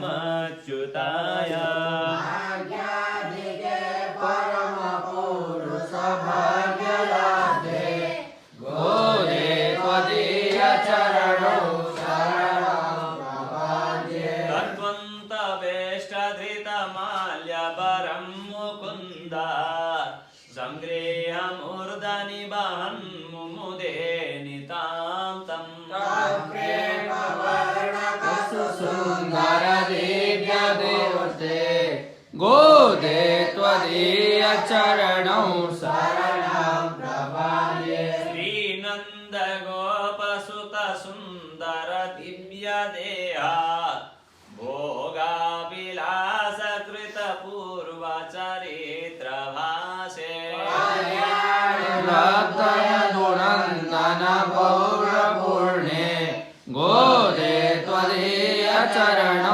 नमच्युताय भाग्यादिके परम पुरुष भाग्यलाभे गोदे त्वदीय चरणौ शरणं प्रपद्ये तत्त्वन्तवेष्टधृतमाल्यपरं मुकुन्द सङ्गृह्यमूर्धनिवहन् मुमुदे नितां तं सुन्दर दिव्य देवते गोदे त्वदीय चरणौ शरणं प्रपद्ये श्रीनन्द गोपसुत सुन्दर दिव्य देहा भोगाविलासकृत पूर्वचरित्र भाषे भक्तय दुनन्दन पौरपूर्णे गोदे त्वदीय चरण